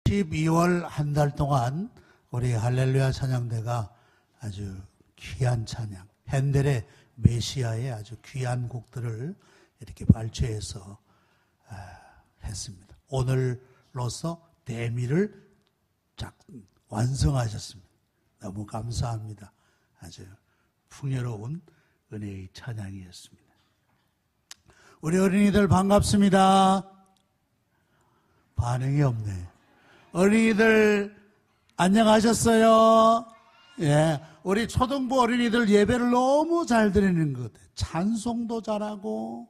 12월 한 달 동안 우리 할렐루야 찬양대가 아주 귀한 찬양, 핸델의 메시아의 아주 귀한 곡들을 이렇게 발췌해서 했습니다. 오늘로서 대미를 완성하셨습니다. 너무 감사합니다. 아주 풍요로운 은혜의 찬양이었습니다. 우리 어린이들 반갑습니다. 반응이 없네. 어린이들 안녕하셨어요? 예, 우리 초등부 어린이들 예배를 너무 잘 드리는 것 같아요. 찬송도 잘하고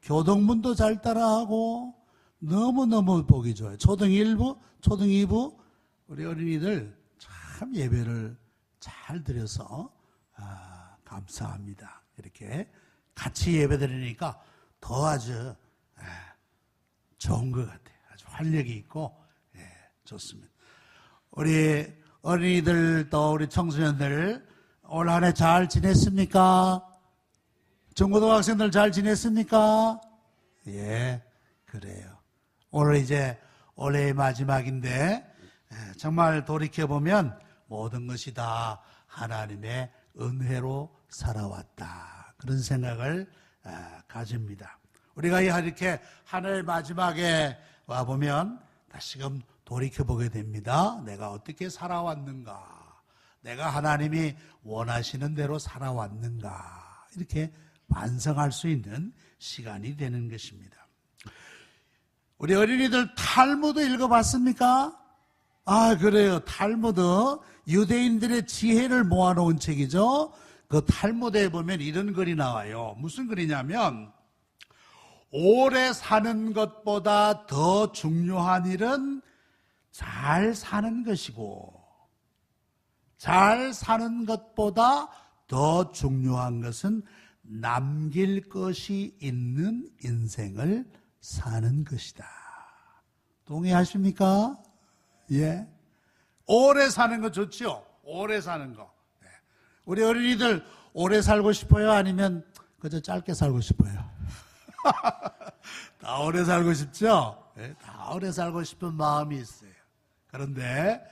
교동문도 잘 따라하고 너무너무 보기 좋아요. 초등 1부, 초등 2부 우리 어린이들 참 예배를 잘 드려서 감사합니다. 이렇게 같이 예배 드리니까 더 아주 좋은 것 같아요. 아주 활력이 있고 좋습니다. 우리 어린이들 또 우리 청소년들 올 한 해 잘 지냈습니까? 중고등학생들 잘 지냈습니까? 예, 그래요. 오늘 이제 올해의 마지막인데 정말 돌이켜보면 모든 것이 다 하나님의 은혜로 살아왔다. 그런 생각을 가집니다. 우리가 이렇게 한 해의 마지막에 와보면 다시금 돌이켜보게 됩니다. 내가 어떻게 살아왔는가? 내가 하나님이 원하시는 대로 살아왔는가? 이렇게 반성할 수 있는 시간이 되는 것입니다. 우리 어린이들 탈무드 읽어봤습니까? 그래요. 탈무드, 유대인들의 지혜를 모아놓은 책이죠. 그 탈무드에 보면 이런 글이 나와요. 무슨 글이냐면 오래 사는 것보다 더 중요한 일은 잘 사는 것이고, 잘 사는 것보다 더 중요한 것은 남길 것이 있는 인생을 사는 것이다. 동의하십니까? 예. 오래 사는 거 좋죠? 오래 사는 거. 우리 어린이들 오래 살고 싶어요? 아니면 그저 짧게 살고 싶어요? 다 오래 살고 싶죠? 다 오래 살고 싶은 마음이 있어요. 그런데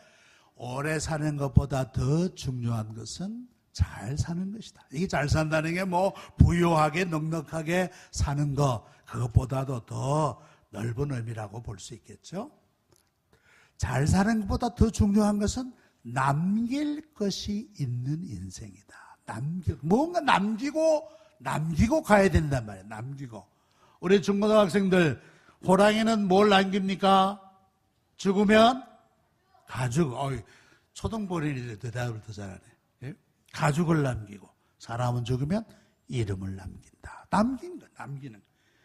오래 사는 것보다 더 중요한 것은 잘 사는 것이다. 이게 잘 산다는 게 뭐 부유하게 넉넉하게 사는 거, 그것보다도 더 넓은 의미라고 볼 수 있겠죠. 잘 사는 것보다 더 중요한 것은 남길 것이 있는 인생이다. 뭔가 남기고 가야 된단 말이에요. 남기고. 우리 중고등학생들, 호랑이는 뭘 남깁니까? 죽으면 가죽. 초등부 어린이들 대답을 더 잘하네. 예? 가죽을 남기고, 사람은 죽으면 이름을 남긴다. 남기는 거.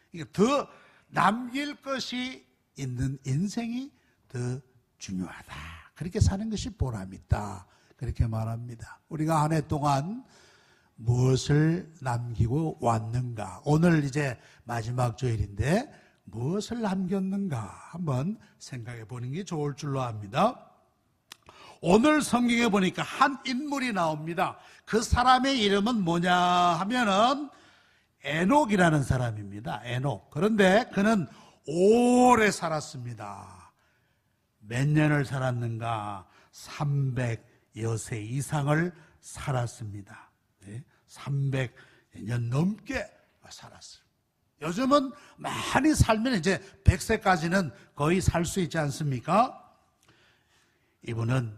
그러니까 더 남길 것이 있는 인생이 더 중요하다. 그렇게 사는 것이 보람있다. 그렇게 말합니다. 우리가 한 해 동안 무엇을 남기고 왔는가? 오늘 이제 마지막 주일인데 무엇을 남겼는가? 한번 생각해 보는 게 좋을 줄로 압니다. 오늘 성경에 보니까 한 인물이 나옵니다. 그 사람의 이름은 뭐냐 하면은 에녹이라는 사람입니다. 에녹. 그런데 그는 오래 살았습니다. 몇 년을 살았는가? 300여 세 이상을 살았습니다. 300년 넘게 살았어요. 요즘은 많이 살면 이제 100세까지는 거의 살 수 있지 않습니까? 이분은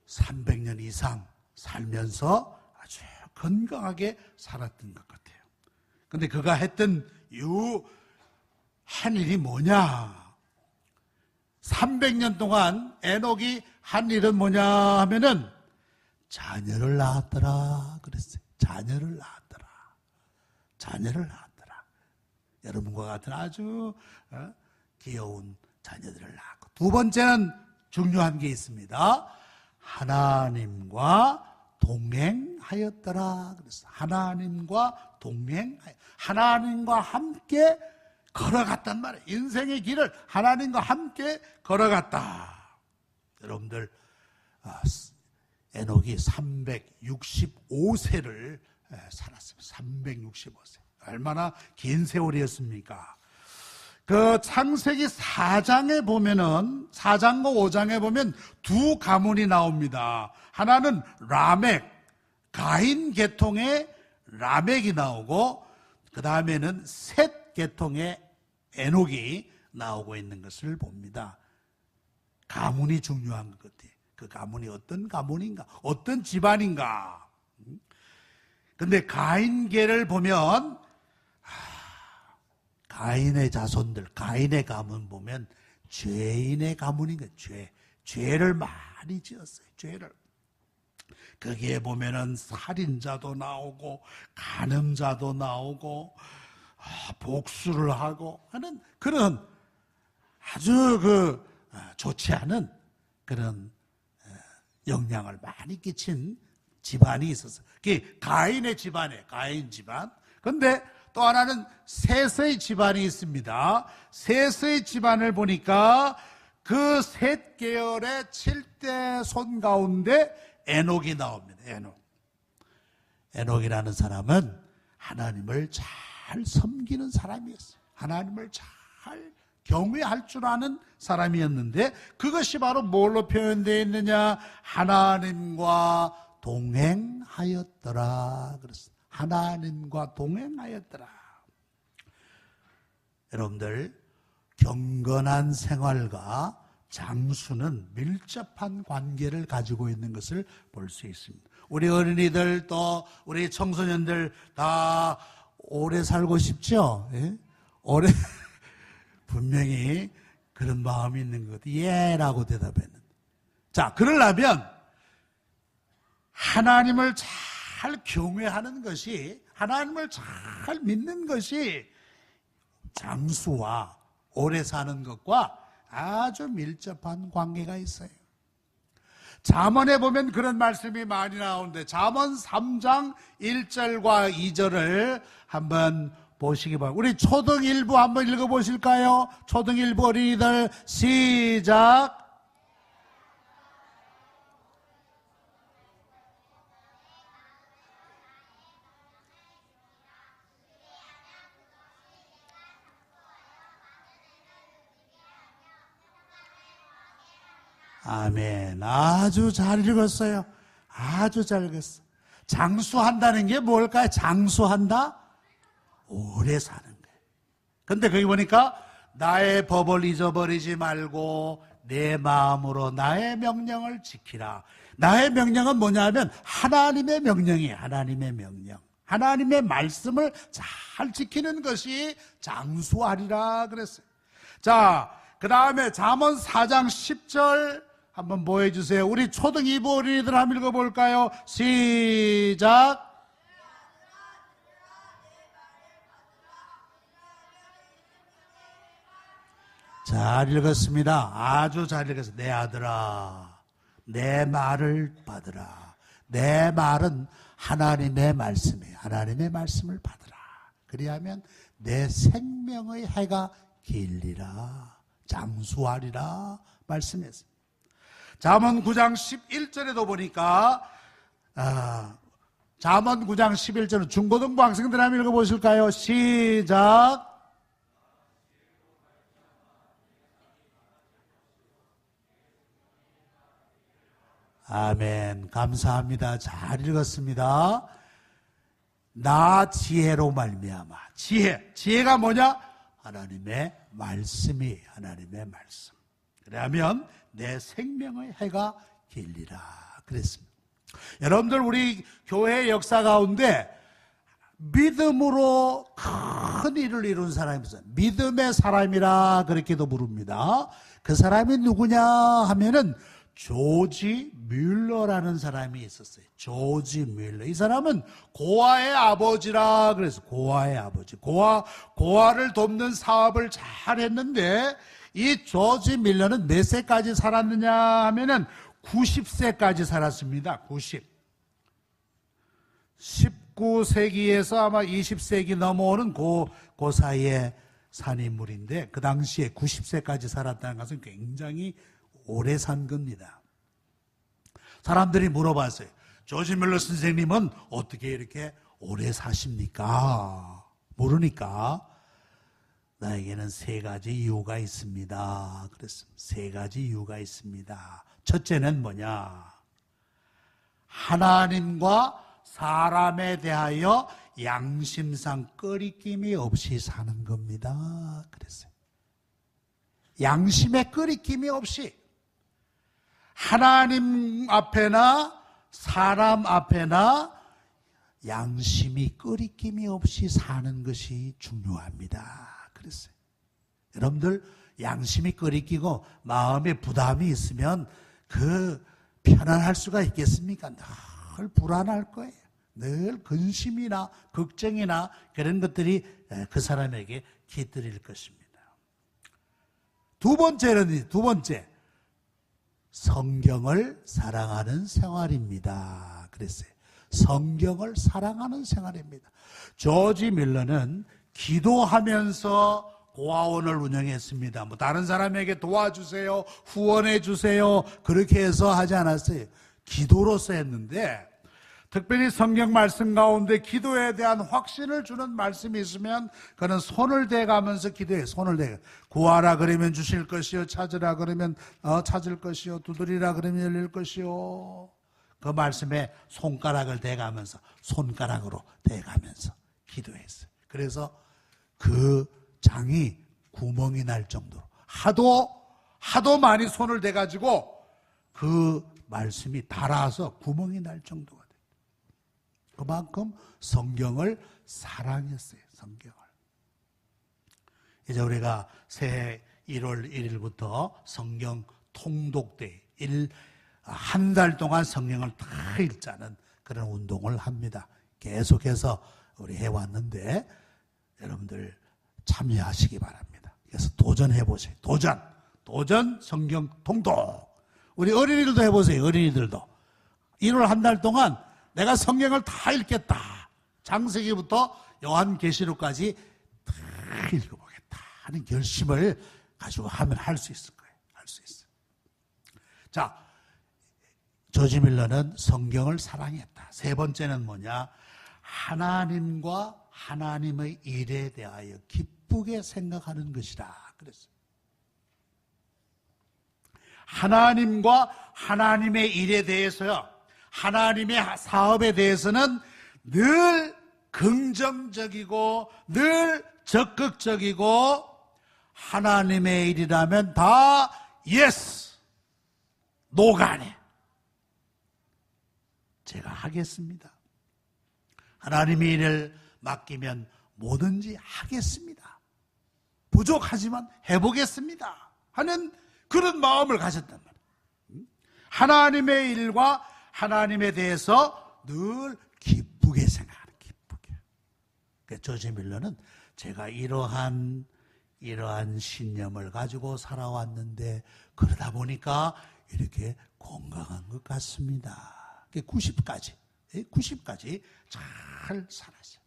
300년 이상 살면서 아주 건강하게 살았던 것 같아요. 근데 그가 했던 한 일이 뭐냐? 300년 동안 에녹이 한 일은 뭐냐 하면은 자녀를 낳았더라 그랬어요. 자녀를 낳았더라. 여러분과 같은 아주 귀여운 자녀들을 낳았고, 두 번째는 중요한 게 있습니다. 하나님과 동행하였더라 그랬어요. 하나님과 함께 걸어갔단 말이에요. 인생의 길을 하나님과 함께 걸어갔다. 여러분들, 에녹이 365세를 살았습니다. 365세. 얼마나 긴 세월이었습니까? 그 창세기 4장에 보면은 4장과 5장에 보면 두 가문이 나옵니다. 하나는 라멕, 가인 계통의 라멕이 나오고 그 다음에는 셋 계통의 에녹이 나오고 있는 것을 봅니다. 가문이 중요한 것 같아요. 그 가문이 어떤 가문인가, 어떤 집안인가. 근데 가인계를 보면 가인의 자손들, 가인의 가문 보면 죄인의 가문인 거예요. 죄를 많이 지었어요. 죄를. 거기에 보면은 살인자도 나오고 간음자도 나오고 복수를 하고 하는 그런 아주 좋지 않은 그런 영향을 많이 끼친 집안이 있었어요. 그게 가인의 집안이에요. 가인 집안. 그런데 또 하나는 셋의 집안이 있습니다. 셋의 집안을 보니까 그 셋 계열의 7대 손 가운데 에녹이 나옵니다. 에녹이라는 사람은 하나님을 잘 섬기는 사람이었어요. 하나님을 잘 경외할 줄 아는 사람이었는데 그것이 바로 뭘로 표현되어 있느냐? 하나님과 동행하였더라. 그랬어요. 하나님과 동행하였더라. 여러분들, 경건한 생활과 장수는 밀접한 관계를 가지고 있는 것을 볼 수 있습니다. 우리 어린이들 또 우리 청소년들 다 오래 살고 싶죠? 예? 오래 분명히 그런 마음이 있는 것 같아요. 예라고 대답했는데. 자, 그러려면 하나님을 잘 경외하는 것이, 하나님을 잘 믿는 것이 장수와 오래 사는 것과 아주 밀접한 관계가 있어요. 잠언에 보면 그런 말씀이 많이 나오는데 잠언 3장 1절과 2절을 한번 보시기 바랍니다. 우리 초등 1부 한번 읽어보실까요? 초등 1부 어린이들 시작. 아멘. 아주 잘 읽었어요. 아주 잘 읽었어요. 장수한다는 게 뭘까요? 장수한다? 오래 사는 거예요. 근데 거기 보니까 나의 법을 잊어버리지 말고 내 마음으로 나의 명령을 지키라. 나의 명령은 뭐냐면 하나님의 명령이에요. 하나님의 명령. 하나님의 말씀을 잘 지키는 것이 장수하리라 그랬어요. 자, 그 다음에 잠언 4장 10절 한번 보여주세요. 우리 초등 2부 어린이들 한번 읽어볼까요? 시작. 잘 읽었습니다. 아주 잘 읽었어요. 내 아들아, 내 말을 받으라. 내 말은 하나님의 말씀이에요. 하나님의 말씀을 받으라. 그리하면 내 생명의 해가 길리라. 장수하리라 말씀했어요. 잠언 9장 11절에도 보니까 잠언 9장 11절은 중고등부 학생들 한번 읽어보실까요? 시작. 아멘. 감사합니다. 잘 읽었습니다. 나 지혜로 말미암아. 지혜가 뭐냐? 하나님의 말씀이 하나님의 말씀. 그러면 내 생명의 해가 길리라 그랬습니다. 여러분들 우리 교회 역사 가운데 믿음으로 큰 일을 이룬 사람이 있어요. 믿음의 사람이라 그렇게도 부릅니다. 그 사람이 누구냐 하면은 조지 뮬러라는 사람이 있었어요. 조지 뮬러. 이 사람은 고아의 아버지라 그래서 고아의 아버지. 고아를 돕는 사업을 잘 했는데 이 조지 뮬러는 몇 세까지 살았느냐 하면은 90세까지 살았습니다. 19세기에서 아마 20세기 넘어오는 그 사이에 산 인물인데 그 당시에 90세까지 살았다는 것은 굉장히 오래 산 겁니다. 사람들이 물어봤어요. 조지 뮬러 선생님은 어떻게 이렇게 오래 사십니까? 모르니까 나에게는 세 가지 이유가 있습니다. 그랬습니다. 세 가지 이유가 있습니다. 첫째는 뭐냐? 하나님과 사람에 대하여 양심상 꺼리낌이 없이 사는 겁니다. 그랬어요. 양심에 꺼리낌이 없이 하나님 앞에나 사람 앞에나 양심이 꺼리낌이 없이 사는 것이 중요합니다. 그랬어요. 여러분들 양심이 꺼리끼고 마음에 부담이 있으면 그 편안할 수가 있겠습니까? 늘 불안할 거예요. 늘 근심이나 걱정이나 그런 것들이 그 사람에게 깃들일 것입니다. 두 번째 성경을 사랑하는 생활입니다. 그랬어요. 성경을 사랑하는 생활입니다. 조지 밀러는 기도하면서 고아원을 운영했습니다. 뭐 다른 사람에게 도와주세요, 후원해 주세요 그렇게 해서 하지 않았어요. 기도로서 했는데 특별히 성경 말씀 가운데 기도에 대한 확신을 주는 말씀이 있으면 그는 손을 대가면서 기도해요. 손을 대가. 구하라 그러면 주실 것이요, 찾으라 그러면 찾을 것이요, 두드리라 그러면 열릴 것이요. 그 말씀에 손가락을 대가면서 손가락으로 대가면서 기도했어요. 그래서 그 장이 구멍이 날 정도로 하도 많이 손을 대가지고 그 말씀이 닳아서 구멍이 날 정도가 돼요. 그만큼 성경을 사랑했어요. 성경을. 이제 우리가 새해 1월 1일부터 성경 통독대 한 달 동안 성경을 다 읽자는 그런 운동을 합니다. 계속해서 우리 해왔는데 여러분들 참여하시기 바랍니다. 그래서 도전해 보세요. 도전 성경 통독. 우리 어린이들도 해보세요. 어린이들도 1월 한 달 동안 내가 성경을 다 읽겠다. 창세기부터 요한계시록까지 다 읽어보겠다 하는 결심을 가지고 하면 할 수 있을 거예요. 할 수 있어요. 자, 조지 밀러는 성경을 사랑했다. 세 번째는 뭐냐? 하나님과 하나님의 일에 대하여 기쁘게 생각하는 것이다. 그랬어요. 하나님과 하나님의 일에 대해서요, 하나님의 사업에 대해서는 늘 긍정적이고 늘 적극적이고 하나님의 일이라면 다 예스, 노가네. 제가 하겠습니다. 하나님의 일을 맡기면 뭐든지 하겠습니다. 부족하지만 해보겠습니다 하는 그런 마음을 가졌단 말이에요. 하나님의 일과 하나님에 대해서 늘 기쁘게 생각하는, 기쁘게. 조지 밀러는 제가 이러한 신념을 가지고 살아왔는데 그러다 보니까 이렇게 건강한 것 같습니다. 90까지 잘 살았어요.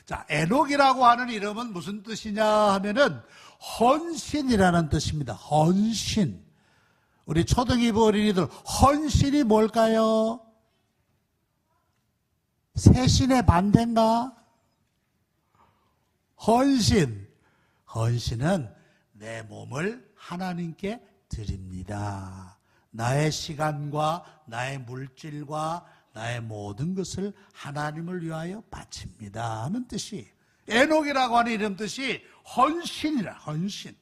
자, 에녹이라고 하는 이름은 무슨 뜻이냐 하면은 헌신이라는 뜻입니다. 헌신. 우리 초등이부 어린이들, 헌신이 뭘까요? 세신의 반대인가? 헌신은 내 몸을 하나님께 드립니다. 나의 시간과 나의 물질과 나의 모든 것을 하나님을 위하여 바칩니다 하는 뜻이, 에녹이라고 하는 이름 뜻이 헌신이라. 헌신.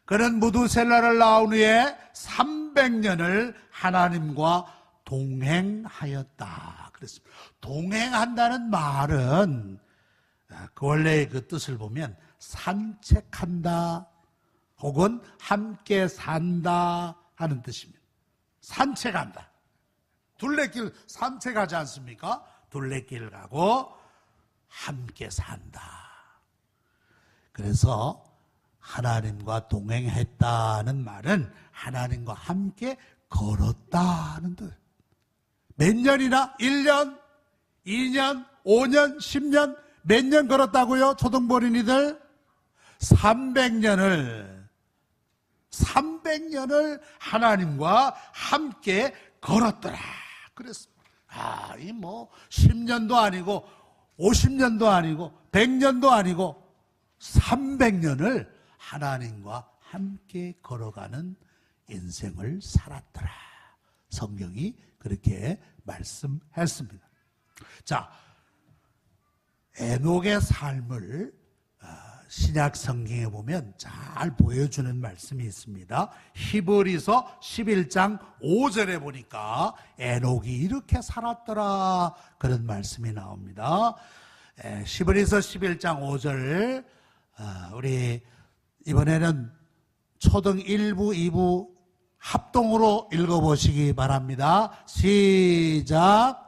그는 무두셀라를 낳은 후에 300년을 하나님과 동행하였다 그랬습니다. 동행한다는 말은 그 원래의 그 뜻을 보면 산책한다 혹은 함께 산다 하는 뜻입니다. 산책한다. 둘레길 산책하지 않습니까? 둘레길 가고 함께 산다. 그래서 하나님과 동행했다는 말은 하나님과 함께 걸었다는 뜻. 몇 년이나? 1년, 2년, 5년, 10년, 몇 년 걸었다고요? 초등부 어린이들? 300년을 하나님과 함께 걸었더라. 그랬습니다. 이 뭐 10년도 아니고 50년도 아니고 100년도 아니고 300년을 하나님과 함께 걸어가는 인생을 살았더라. 성경이 그렇게 말씀했습니다. 자, 에녹의 삶을 신약 성경에 보면 잘 보여주는 말씀이 있습니다. 히브리서 11장 5절에 보니까 에녹이 이렇게 살았더라 그런 말씀이 나옵니다. 히브리서 11장 5절 우리 이번에는 초등 1부, 2부 합동으로 읽어보시기 바랍니다. 시작.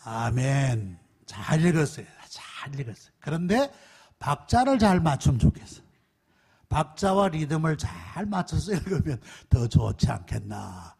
아멘. 잘 읽었어요. 잘 읽었어요. 그런데 박자를 잘 맞추면 좋겠어요. 박자와 리듬을 잘 맞춰서 읽으면 더 좋지 않겠나.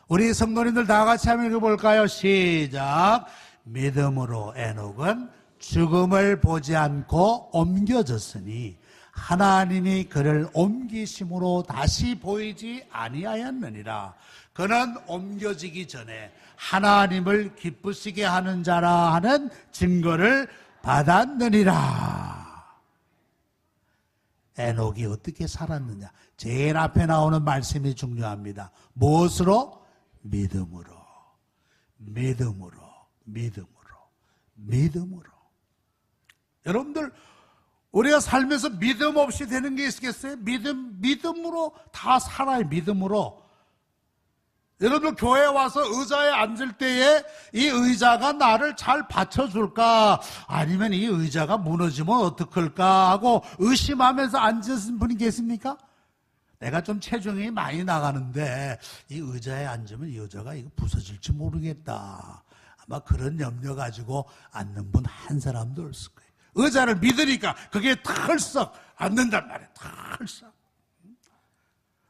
우리 성도님들 다 같이 한번 읽어볼까요? 시작. 믿음으로 에녹은 죽음을 보지 않고 옮겨졌으니 하나님이 그를 옮기심으로 다시 보이지 아니하였느니라. 그는 옮겨지기 전에 하나님을 기쁘시게 하는 자라 하는 증거를 받았느니라. 에녹이 어떻게 살았느냐? 제일 앞에 나오는 말씀이 중요합니다. 무엇으로? 믿음으로. 믿음으로. 믿음으로. 믿음으로. 여러분들, 우리가 살면서 믿음 없이 되는 게 있겠어요? 믿음으로 다 살아요. 믿음으로. 여러분 교회에 와서 의자에 앉을 때에 이 의자가 나를 잘 받쳐줄까? 아니면 이 의자가 무너지면 어떡할까? 하고 의심하면서 앉으신 분이 계십니까? 내가 좀 체중이 많이 나가는데 이 의자에 앉으면 이 의자가 이거 부서질지 모르겠다. 아마 그런 염려 가지고 앉는 분 한 사람도 없을 거예요. 의자를 믿으니까 그게 털썩 앉는단 말이에요. 털썩.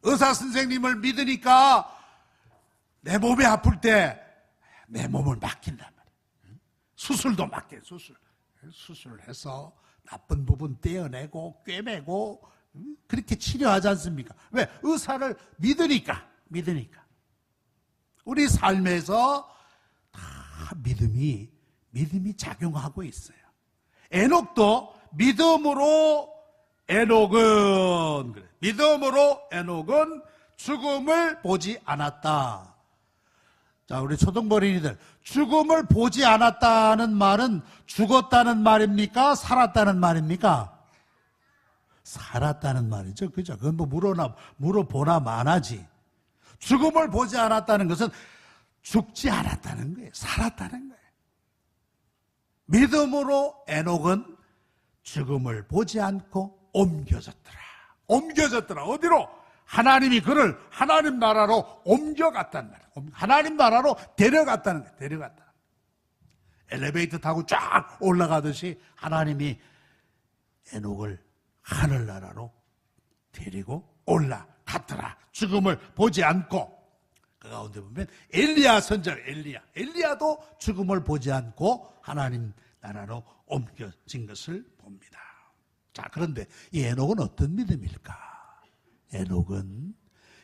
의사 선생님을 믿으니까 내 몸이 아플 때 내 몸을 맡긴단 말이에요. 수술도 맡겨. 수술을 해서 나쁜 부분 떼어내고 꿰매고 그렇게 치료하지 않습니까? 왜? 의사를 믿으니까. 우리 삶에서 다 믿음이 작용하고 있어요. 에녹도 믿음으로 에녹은 죽음을 보지 않았다. 자, 우리 초등버린이들, 죽음을 보지 않았다는 말은 죽었다는 말입니까? 살았다는 말입니까? 살았다는 말이죠. 그죠? 그건 뭐 물어보나 마나지. 죽음을 보지 않았다는 것은 죽지 않았다는 거예요. 살았다는 거예요. 믿음으로 에녹은 죽음을 보지 않고 옮겨졌더라. 어디로? 하나님이 그를 하나님 나라로 옮겨갔단 말이에요. 하나님 나라로 데려갔다는 거예요. 엘리베이터 타고 쫙 올라가듯이 하나님이 에녹을 하늘나라로 데리고 올라갔더라. 죽음을 보지 않고. 그 가운데 보면 엘리야 선지자 엘리야도 죽음을 보지 않고 하나님 나라로 옮겨진 것을 봅니다. 자, 그런데 이 에녹은 어떤 믿음일까? 에녹은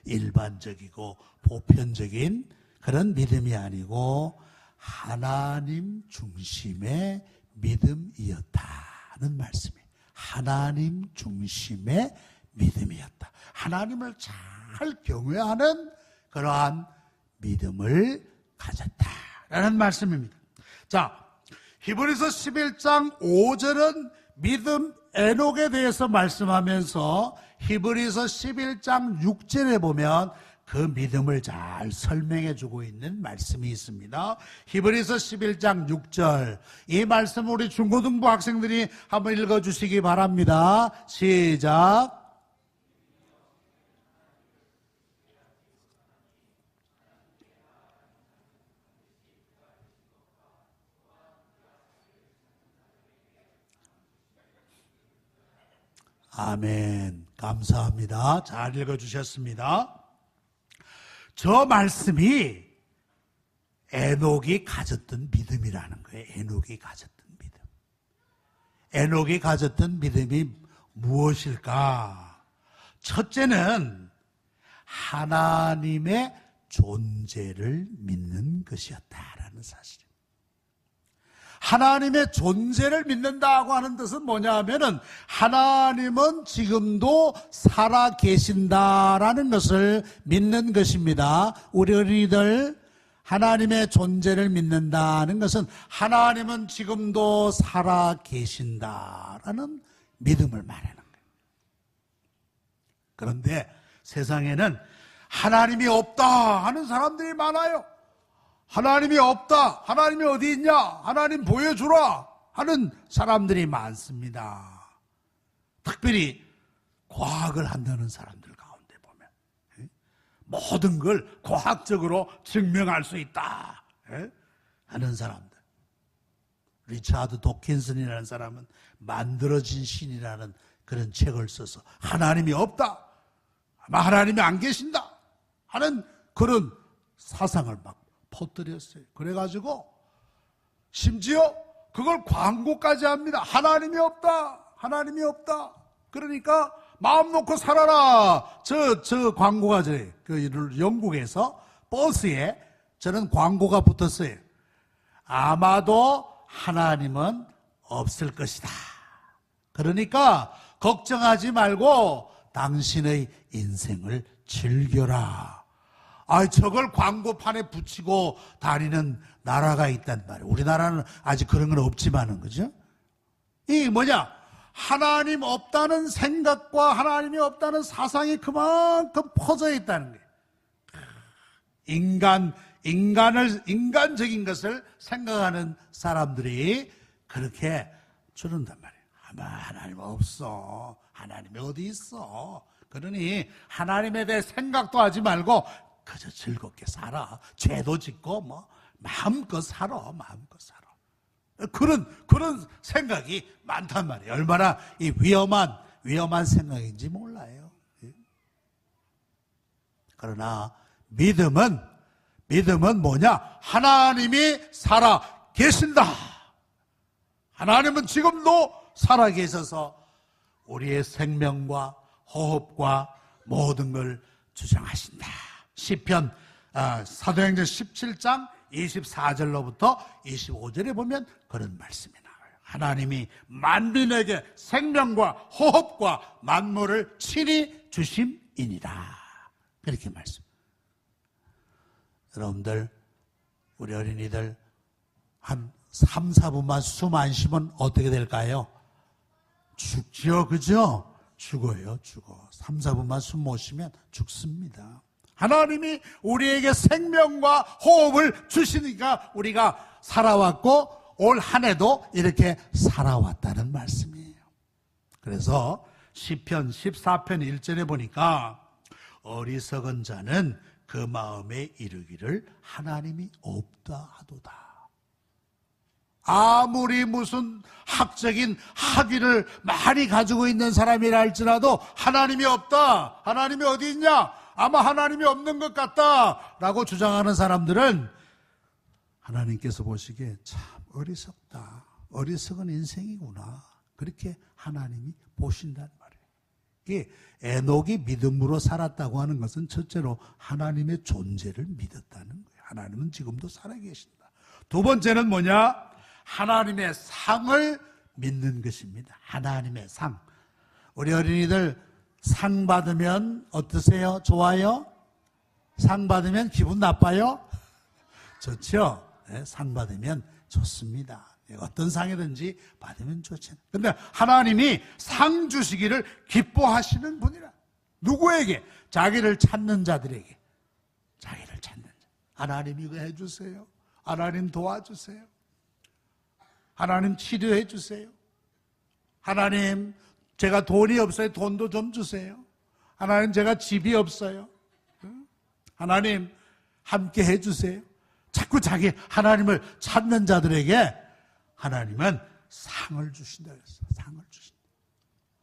일반적이고 보편적인 그런 믿음이 아니고 하나님 중심의 믿음이었다는 말씀이에요. 하나님 중심의 믿음이었다. 하나님을 잘 경외하는 그러한 믿음을 가졌다라는 말씀입니다. 자, 히브리서 11장 5절은 믿음 에녹에 대해서 말씀하면서 히브리서 11장 6절에 보면 그 믿음을 잘 설명해 주고 있는 말씀이 있습니다. 히브리서 11장 6절, 이 말씀 우리 중고등부 학생들이 한번 읽어주시기 바랍니다. 시작. 아멘. 감사합니다. 잘 읽어주셨습니다. 저 말씀이 에녹이 가졌던 믿음이라는 거예요. 에녹이 가졌던 믿음. 에녹이 가졌던 믿음이 무엇일까? 첫째는 하나님의 존재를 믿는 것이었다라는 사실입니다. 하나님의 존재를 믿는다고 하는 뜻은 뭐냐 하면은 하나님은 지금도 살아 계신다라는 것을 믿는 것입니다. 우리 어린이들, 하나님의 존재를 믿는다는 것은 하나님은 지금도 살아 계신다라는 믿음을 말하는 거예요. 그런데 세상에는 하나님이 없다 하는 사람들이 많아요. 하나님이 없다, 하나님이 어디 있냐, 하나님 보여주라 하는 사람들이 많습니다. 특별히 과학을 한다는 사람들 가운데 보면 모든 걸 과학적으로 증명할 수 있다 하는 사람들. 리차드 도킨슨이라는 사람은 만들어진 신이라는 그런 책을 써서 하나님이 없다, 아마 하나님이 안 계신다 하는 그런 사상을 막 퍼뜨렸어요. 그래가지고 심지어 그걸 광고까지 합니다. 하나님이 없다, 하나님이 없다. 그러니까 마음 놓고 살아라. 저 광고가 영국에서 버스에 저는 광고가 붙었어요. 아마도 하나님은 없을 것이다. 그러니까 걱정하지 말고 당신의 인생을 즐겨라. 저걸 광고판에 붙이고 다니는 나라가 있단 말이에요. 우리나라는 아직 그런 건 없지만은, 그죠? 이게 뭐냐? 하나님 없다는 생각과 하나님이 없다는 사상이 그만큼 퍼져 있다는 거예요. 인간적인 것을 생각하는 사람들이 그렇게 저런단 말이에요. 아마 하나님 없어. 하나님이 어디 있어. 그러니 하나님에 대해 생각도 하지 말고 그저 즐겁게 살아. 죄도 짓고 마음껏 살아. 마음껏 살아. 그런 생각이 많단 말이에요. 얼마나 이 위험한 생각인지 몰라요. 그러나 믿음은 뭐냐? 하나님이 살아 계신다. 하나님은 지금도 살아 계셔서 우리의 생명과 호흡과 모든 걸 주장하신다. 시편 사도행전 17장 24절로부터 25절에 보면 그런 말씀이 나와요. 하나님이 만민에게 생명과 호흡과 만물을 친히 주심이니라. 그렇게 말씀. 여러분들, 우리 어린이들 한 3, 4분만 숨 안 쉬면 어떻게 될까요? 죽죠, 그죠? 죽어요, 죽어. 3, 4분만 숨 못 쉬면 죽습니다. 하나님이 우리에게 생명과 호흡을 주시니까 우리가 살아왔고 올 한 해도 이렇게 살아왔다는 말씀이에요. 그래서 시편 14편 1절에 보니까 어리석은 자는 그 마음에 이르기를 하나님이 없다 하도다. 아무리 무슨 학적인 학위를 많이 가지고 있는 사람이라 할지라도 하나님이 없다, 하나님이 어디 있냐, 아마 하나님이 없는 것 같다 라고 주장하는 사람들은 하나님께서 보시기에 참 어리석다, 어리석은 인생이구나, 그렇게 하나님이 보신단 말이에요. 이게 에녹이 믿음으로 살았다고 하는 것은 첫째로 하나님의 존재를 믿었다는 거예요. 하나님은 지금도 살아계신다. 두 번째는 뭐냐? 하나님의 상을 믿는 것입니다. 하나님의 상. 우리 어린이들 상 받으면 어떠세요? 좋아요? 상 받으면 기분 나빠요? 좋죠? 네, 상 받으면 좋습니다. 어떤 상이든지 받으면 좋죠. 근데 하나님이 상 주시기를 기뻐하시는 분이라. 누구에게? 자기를 찾는 자들에게. 자기를 찾는 자. 하나님 이거 해주세요. 하나님 도와주세요. 하나님 치료해 주세요. 하나님 제가 돈이 없어요. 돈도 좀 주세요. 하나님 제가 집이 없어요. 하나님 함께 해 주세요. 자꾸 자기 하나님을 찾는 자들에게 하나님은 상을 주신다 그랬어. 상을 주신다.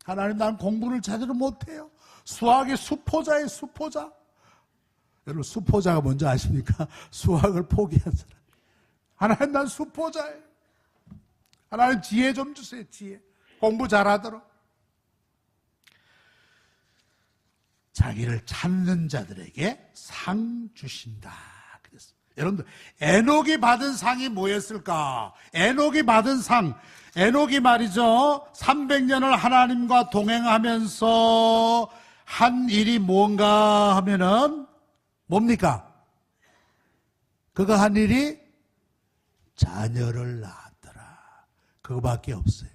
하나님 난 공부를 제대로 못해요. 수학의 수포자예요. 수포자. 여러분 수포자가 뭔지 아십니까? 수학을 포기한 사람. 하나님 난 수포자예요. 하나님 지혜 좀 주세요. 지혜. 공부 잘하도록. 자기를 찾는 자들에게 상 주신다 그랬습니다. 여러분들, 에녹이 받은 상이 뭐였을까? 에녹이 받은 상, 에녹이 말이죠, 300년을 하나님과 동행하면서 한 일이 뭔가 하면은 뭡니까? 그가 한 일이 자녀를 낳았더라. 그거밖에 없어요.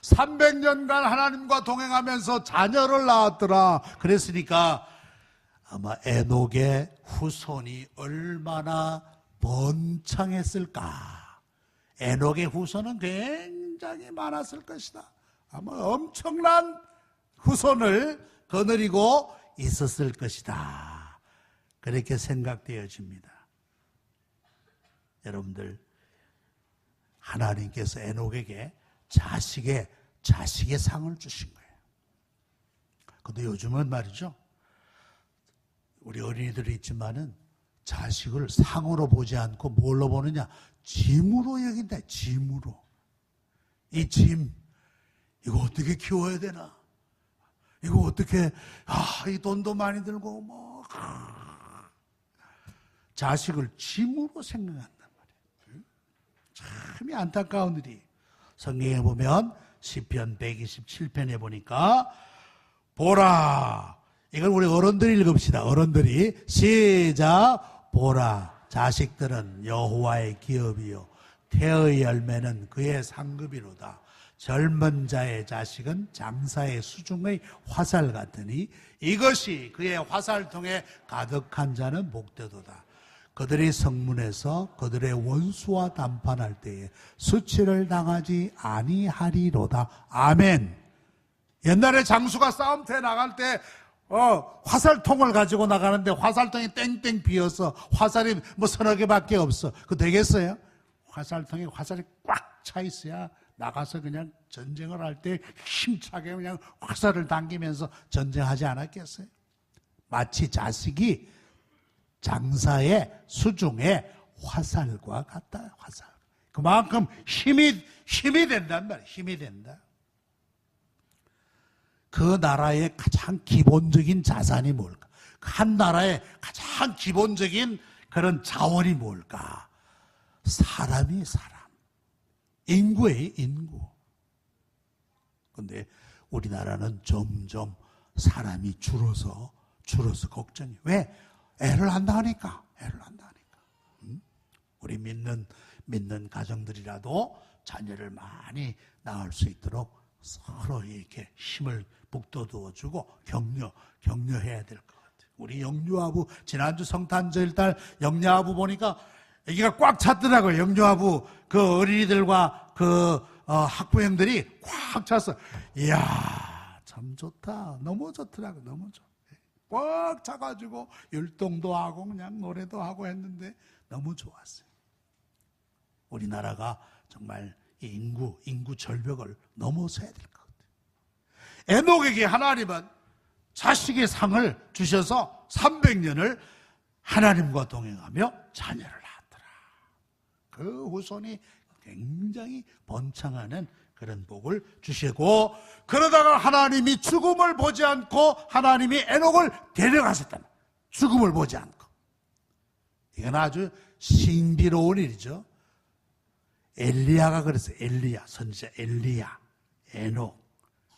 300년간 하나님과 동행하면서 자녀를 낳았더라. 그랬으니까 아마 에녹의 후손이 얼마나 번창했을까. 에녹의 후손은 굉장히 많았을 것이다. 아마 엄청난 후손을 거느리고 있었을 것이다. 그렇게 생각되어집니다. 여러분들, 하나님께서 에녹에게 자식의 상을 주신 거예요. 근데 요즘은 말이죠, 우리 어린이들이 있지만은 자식을 상으로 보지 않고 뭘로 보느냐? 짐으로 여긴다. 짐으로. 이 짐, 이거 어떻게 키워야 되나? 이거 어떻게, 이 돈도 많이 들고 뭐 자식을 짐으로 생각한단 말이에요. 참이 안타까운 일이. 성경에 보면 시편 127편에 보니까 보라, 이걸 우리 어른들이 읽읍시다. 어른들이 시작. 보라, 자식들은 여호와의 기업이요 태의 열매는 그의 상급이로다. 젊은 자의 자식은 장사의 수중의 화살 같으니 이것이 그의 화살통에 가득한 자는 복되도다. 그들이 성문에서 그들의 원수와 담판할 때에 수치를 당하지 아니하리로다. 아멘. 옛날에 장수가 싸움터에 나갈 때 화살통을 가지고 나가는데 화살통이 땡땡 비어서 화살이 뭐 서너 개밖에 없어. 그거 되겠어요? 화살통에 화살이 꽉 차 있어야 나가서 그냥 전쟁을 할 때 힘차게 그냥 화살을 당기면서 전쟁하지 않았겠어요? 마치 자식이 장사의 수중의 화살과 같다. 화살. 그만큼 힘이 된단 말이에요. 힘이 된다. 그 나라의 가장 기본적인 자산이 뭘까? 한 나라의 가장 기본적인 그런 자원이 뭘까? 사람이 사람. 인구예요, 인구. 그런데 우리나라는 점점 사람이 줄어서 걱정이. 왜? 애를 안 낳으니까. 우리 믿는 가정들이라도 자녀를 많이 낳을 수 있도록 서로 이렇게 힘을 북돋워주고 격려해야 될 것 같아요. 우리 영유아부, 지난주 성탄절 날 영유아부 보니까 애기가 꽉 찼더라고요. 영유아부 그 어린이들과 그 학부형들이 꽉 찼어. 이야, 참 좋다. 너무 좋더라고요. 너무 좋아. 꽉 차가지고 율동도 하고 그냥 노래도 하고 했는데 너무 좋았어요. 우리나라가 정말 이 인구 절벽을 넘어서야 될 것 같아요. 에녹에게 하나님은 자식의 상을 주셔서 300년을 하나님과 동행하며 자녀를 낳았더라. 그 후손이 굉장히 번창하는 그런 복을 주시고, 그러다가 하나님이 죽음을 보지 않고 하나님이 에녹을 데려가셨다. 죽음을 보지 않고. 이건 아주 신비로운 일이죠. 엘리야가 그랬어요. 엘리야, 선지자 엘리야, 에녹,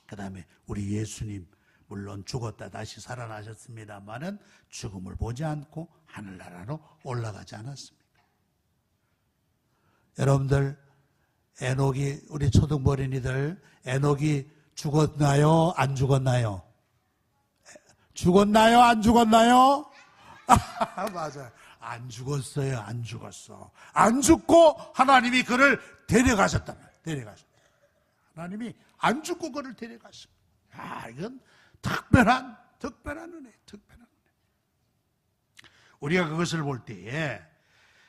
그 다음에 우리 예수님, 물론 죽었다 다시 살아나셨습니다만은 죽음을 보지 않고 하늘나라로 올라가지 않았습니다. 여러분들, 에녹이, 우리 초등어린이들, 에녹이 죽었나요? 안 죽었나요? 죽었나요? 안 죽었나요? 맞아요. 안 죽었어요. 안 죽었어. 안 죽고 하나님이 그를 데려가셨단 말이에요. 하나님이 안 죽고 그를 데려가셨어요. 이건 특별한 은혜, 특별한 은혜. 우리가 그것을 볼 때에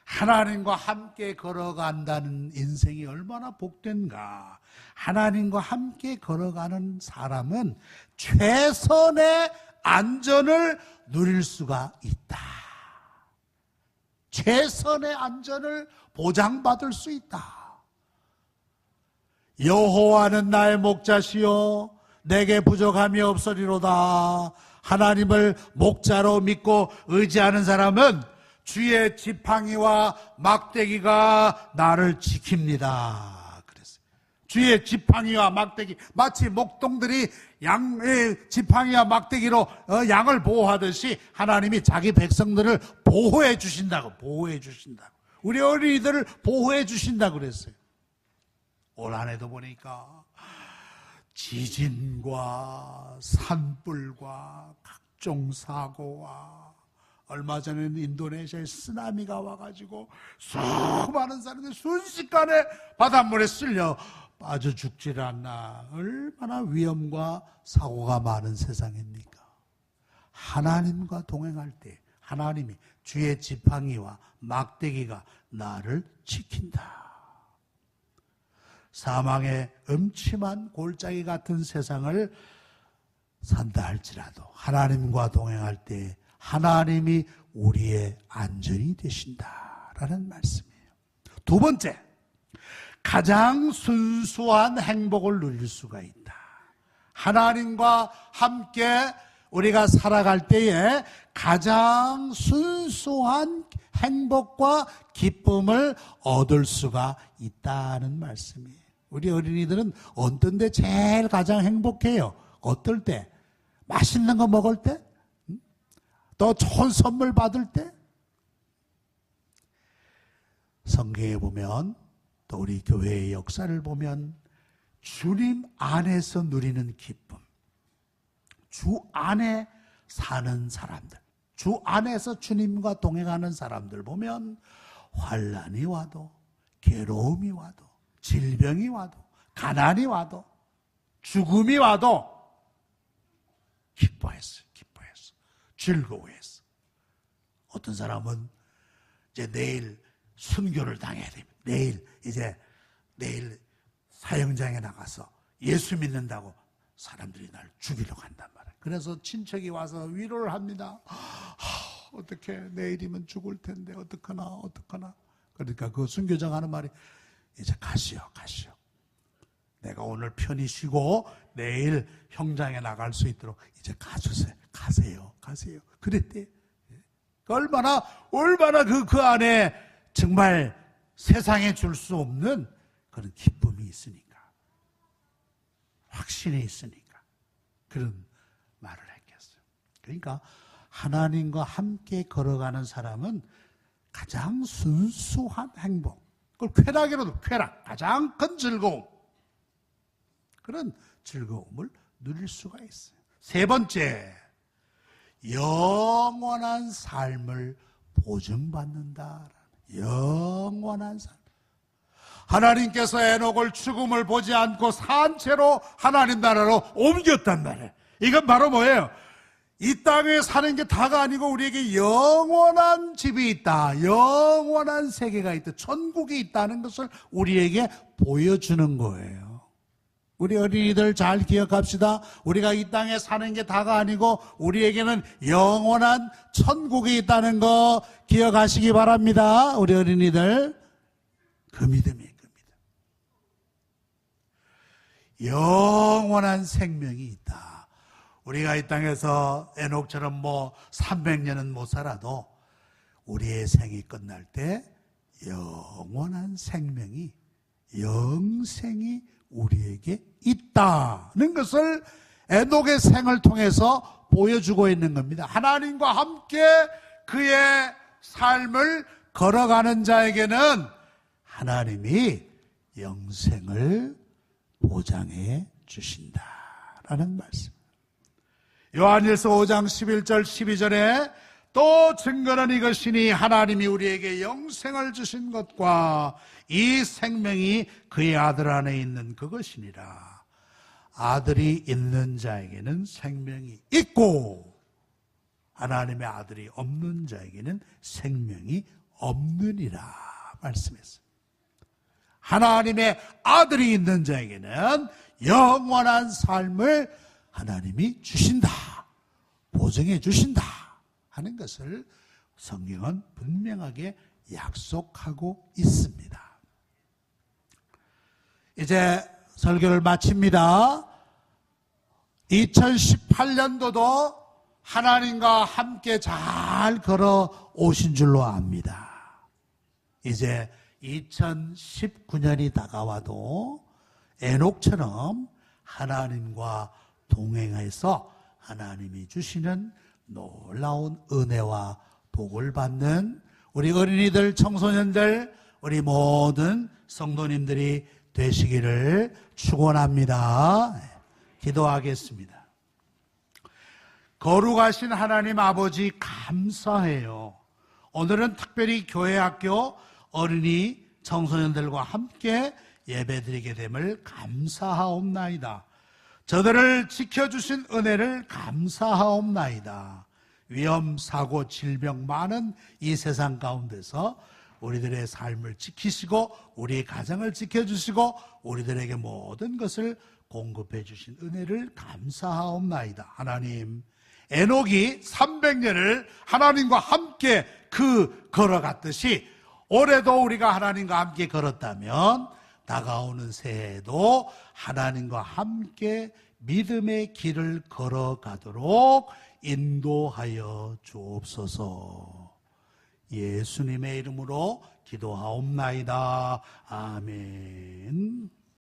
하나님과 함께 걸어간다는 인생이 얼마나 복된가. 하나님과 함께 걸어가는 사람은 최선의 안전을 누릴 수가 있다. 최선의 안전을 보장받을 수 있다. 여호와는 나의 목자시요 내게 부족함이 없으리로다. 하나님을 목자로 믿고 의지하는 사람은 주의 지팡이와 막대기가 나를 지킵니다. 그랬어요. 주의 지팡이와 막대기, 마치 목동들이 양의 지팡이와 막대기로 양을 보호하듯이 하나님이 자기 백성들을 보호해 주신다고. 우리 어린이들을 보호해 주신다고 그랬어요. 올 한 해도 보니까 지진과 산불과 각종 사고와 얼마 전에는 인도네시아에 쓰나미가 와가지고 수많은 사람들이 순식간에 바닷물에 쓸려 빠져 죽지를 않나. 얼마나 위험과 사고가 많은 세상입니까? 하나님과 동행할 때 하나님이 주의 지팡이와 막대기가 나를 지킨다. 사망의 음침한 골짜기 같은 세상을 산다 할지라도 하나님과 동행할 때 하나님이 우리의 안전이 되신다라는 말씀이에요. 두 번째, 가장 순수한 행복을 누릴 수가 있다. 하나님과 함께 우리가 살아갈 때에 가장 순수한 행복과 기쁨을 얻을 수가 있다는 말씀이에요. 우리 어린이들은 어떤 때 제일 가장 행복해요? 어떨 때? 맛있는 거 먹을 때? 또 좋은 선물 받을 때? 성경에 보면 또 우리 교회의 역사를 보면 주님 안에서 누리는 기쁨, 주 안에 사는 사람들, 주 안에서 주님과 동행하는 사람들 보면 환난이 와도 괴로움이 와도 질병이 와도 가난이 와도 죽음이 와도 기뻐했어요. 즐거워했어. 어떤 사람은 이제 내일 순교를 당해야 됩니다. 내일 사형장에 나가서 예수 믿는다고 사람들이 날 죽이려고 한단 말이에요. 그래서 친척이 와서 위로를 합니다. 어떻게 내일이면 죽을 텐데 어떡하나. 그러니까 그 순교장 하는 말이 이제 가시오. 내가 오늘 편히 쉬고 내일 형장에 나갈 수 있도록 이제 가세요. 그랬대. 얼마나 그 안에 정말 세상에 줄 수 없는 그런 기쁨이 있으니까, 확신이 있으니까 그런 말을 했겠어요. 그러니까 하나님과 함께 걸어가는 사람은 가장 순수한 행복, 그걸 쾌락이라도 가장 큰 즐거움, 그런 즐거움을 누릴 수가 있어요. 세 번째, 영원한 삶을 보증받는다. 영원한 삶. 하나님께서 에녹을 죽음을 보지 않고 산 채로 하나님 나라로 옮겼단 말이에요. 이건 바로 뭐예요? 이 땅에 사는 게 다가 아니고 우리에게 영원한 집이 있다, 영원한 세계가 있다, 천국이 있다는 것을 우리에게 보여주는 거예요. 우리 어린이들 잘 기억합시다. 우리가 이 땅에 사는 게 다가 아니고 우리에게는 영원한 천국이 있다는 거 기억하시기 바랍니다. 우리 어린이들. 그 믿음이에요. 영원한 생명이 있다. 우리가 이 땅에서 에녹처럼 300년은 못 살아도 우리의 생이 끝날 때 영원한 생명이, 영생이 우리에게 있다는 것을 에녹의 생을 통해서 보여주고 있는 겁니다. 하나님과 함께 그의 삶을 걸어가는 자에게는 하나님이 영생을 보장해 주신다라는 말씀. 요한일서 5장 11절 12절에 또 증거는 이것이니 하나님이 우리에게 영생을 주신 것과 이 생명이 그의 아들 안에 있는 그것이니라. 아들이 있는 자에게는 생명이 있고 하나님의 아들이 없는 자에게는 생명이 없느니라 말씀했어요. 하나님의 아들이 있는 자에게는 영원한 삶을 하나님이 주신다, 보증해 주신다 하는 것을 성경은 분명하게 약속하고 있습니다. 이제 설교를 마칩니다. 2018년도도 하나님과 함께 잘 걸어 오신 줄로 압니다. 이제 2019년이 다가와도 에녹처럼 하나님과 동행해서 하나님이 주시는 놀라운 은혜와 복을 받는 우리 어린이들, 청소년들, 우리 모든 성도님들이 되시기를 축원합니다. 기도하겠습니다. 거룩하신 하나님 아버지 감사해요. 오늘은 특별히 교회 학교 어린이 청소년들과 함께 예배드리게 됨을 감사하옵나이다. 저들을 지켜주신 은혜를 감사하옵나이다. 위험, 사고, 질병 많은 이 세상 가운데서 우리들의 삶을 지키시고 우리의 가정을 지켜주시고 우리들에게 모든 것을 공급해 주신 은혜를 감사하옵나이다. 하나님, 에녹이 300년을 하나님과 함께 걸어갔듯이 올해도 우리가 하나님과 함께 걸었다면 다가오는 새해에도 하나님과 함께 믿음의 길을 걸어가도록 인도하여 주옵소서. 예수님의 이름으로 기도하옵나이다. 아멘.